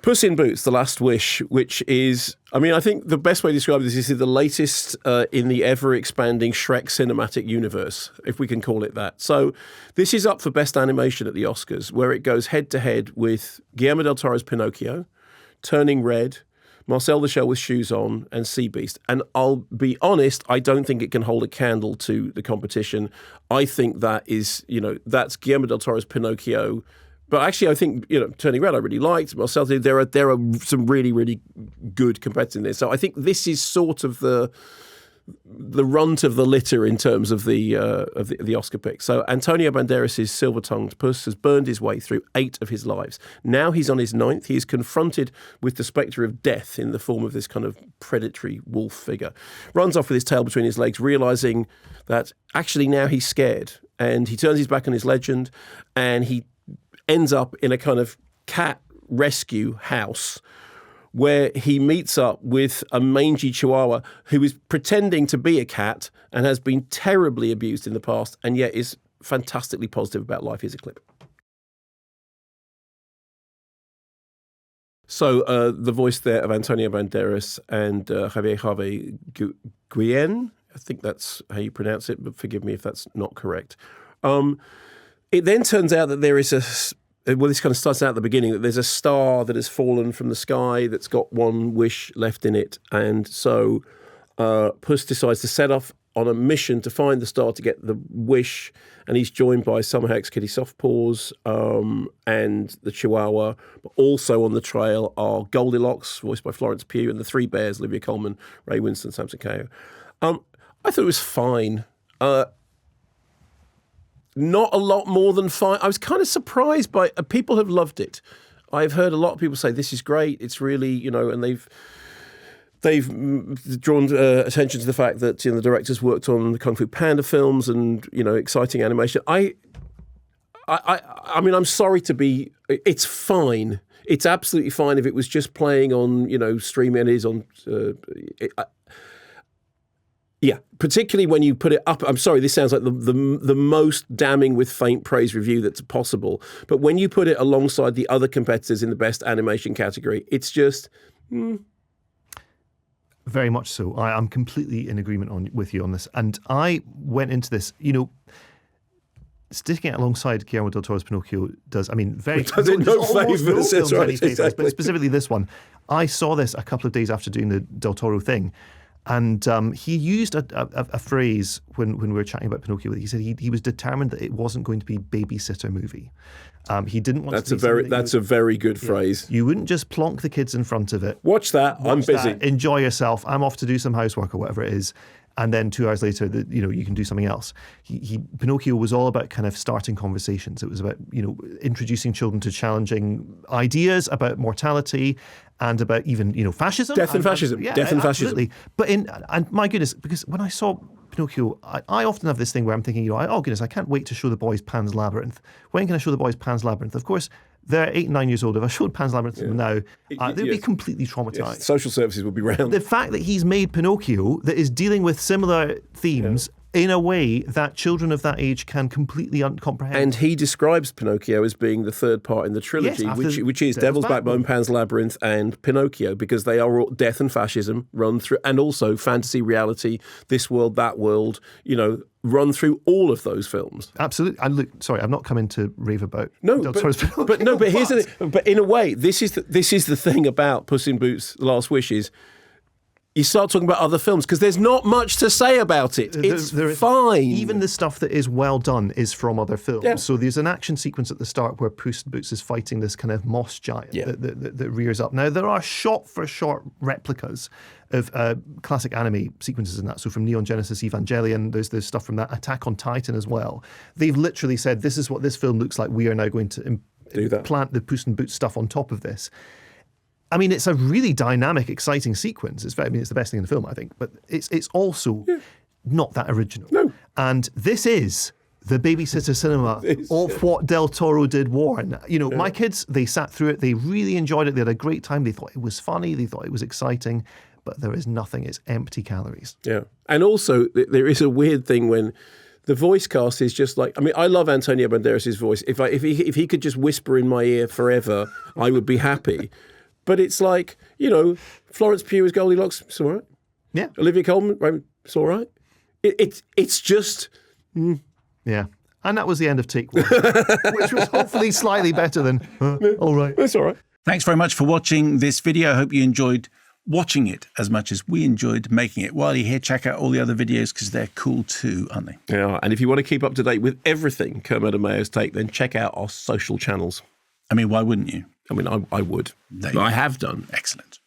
Puss in Boots: The Last Wish, which is, I mean, I think the best way to describe this is the latest in the ever-expanding Shrek cinematic universe, if we can call it that. So this is up for Best Animation at the Oscars, where it goes head-to-head with Guillermo del Toro's Pinocchio, Turning Red, Marcel the Shell with Shoes On, and Sea Beast. And I'll be honest, I don't think it can hold a candle to the competition. I think that is, that's Guillermo del Toro's Pinocchio. But actually, I think, Turning Red I really liked. Marcel, there are some really, really good competitors in this. So I think this is sort of the runt of the litter in terms of the Oscar pick. So Antonio Banderas' silver-tongued Puss has burned his way through 8 of his lives. Now he's on his 9th. He is confronted with the spectre of death in the form of this kind of predatory wolf figure. Runs off with his tail between his legs, realising that actually now he's scared. And he turns his back on his legend, and he ends up in a kind of cat rescue house where he meets up with a mangy chihuahua who is pretending to be a cat and has been terribly abused in the past and yet is fantastically positive about life. Here's a clip. So the voice there of Antonio Banderas and Javier Harvey Guillen, I think that's how you pronounce it, but forgive me if that's not correct. It then turns out that there is this kind of starts out at the beginning, that there's a star that has fallen from the sky that's got one wish left in it. And so Puss decides to set off on a mission to find the star to get the wish. And he's joined by Summerhex Kitty Softpaws and the Chihuahua. But also on the trail are Goldilocks, voiced by Florence Pugh, and the 3 bears, Olivia Colman, Ray Winston, Samson Kayo. I thought it was fine. Not a lot more than fine. I was kind of surprised by people have loved it. I've heard a lot of people say this is great. It's really, and they've drawn attention to the fact that the directors worked on the Kung Fu Panda films and exciting animation. I mean, I'm sorry to be. It's fine. It's absolutely fine if it was just playing on streaming. It is on. Yeah, particularly when you put it up. I'm sorry, this sounds like the most damning with faint praise review that's possible. But when you put it alongside the other competitors in the best animation category, it's just. Very much so. I'm completely in agreement with you on this. And I went into this, sticking it alongside Guillermo del Toro's Pinocchio does, I mean, very... Does it no favours, that's right, exactly. But specifically this one. I saw this a couple of days after doing the Del Toro thing. And he used a phrase when we were chatting about Pinocchio. He said he was determined that it wasn't going to be a babysitter movie. He didn't want. That's a very good phrase. You wouldn't just plonk the kids in front of it. Watch that. I'm busy. Enjoy yourself. I'm off to do some housework or whatever it is. And then 2 hours later, you can do something else. Pinocchio was all about kind of starting conversations. It was about introducing children to challenging ideas about mortality and about even fascism. Death and fascism. Death and absolutely. fascism. But and my goodness, because when I saw Pinocchio, I often have this thing where I'm thinking, oh goodness, I can't wait to show the boys Pan's Labyrinth. When can I show the boys Pan's Labyrinth? Of course, they're 8 and 9 years old. If I showed Pan's Labyrinth to them now, they'd be completely traumatized. Yes. Social services would be round. The fact that he's made Pinocchio that is dealing with similar themes in a way that children of that age can completely comprehend. And he describes Pinocchio as being the third part in the trilogy, which is Devil's Backbone, Pan's Labyrinth, and Pinocchio, because they are all death and fascism run through, and also fantasy, reality, this world, that world, run through all of those films. Absolutely. And look, sorry, I'm not coming to rave about. But here's but in a way, this is the thing about Puss in Boots: The Last Wish is. You start talking about other films because there's not much to say about it. It's fine. Even the stuff that is well done is from other films. Yeah. So there's an action sequence at the start where Puss in Boots is fighting this kind of moss giant that rears up. Now, there are shot-for-shot replicas of classic anime sequences in that. So from Neon Genesis Evangelion, there's stuff from that. Attack on Titan as well. They've literally said, this is what this film looks like. We are now going to plant the Puss in Boots stuff on top of this. I mean, it's a really dynamic, exciting sequence. It's the best thing in the film, I think. But it's also not that original. No. And this is the babysitter cinema of what Del Toro did warn. My kids, they sat through it. They really enjoyed it. They had a great time. They thought it was funny. They thought it was exciting. But there is nothing. It's empty calories. Yeah. And also, there is a weird thing when the voice cast is just like, I mean, I love Antonio Banderas' voice. If he could just whisper in my ear forever, I would be happy. But it's like, Florence Pugh as Goldilocks, it's all right. Yeah. Olivia Colman, it's all right. It's just... Yeah. And that was the end of take one, which was hopefully slightly better than, all right. It's all right. Thanks very much for watching this video. I hope you enjoyed watching it as much as we enjoyed making it. While you're here, check out all the other videos because they're cool too, aren't they? Yeah, and if you want to keep up to date with everything Kermode and Mayo's Take, then check out our social channels. I mean, why wouldn't you? I mean, I would. I have done. Excellent.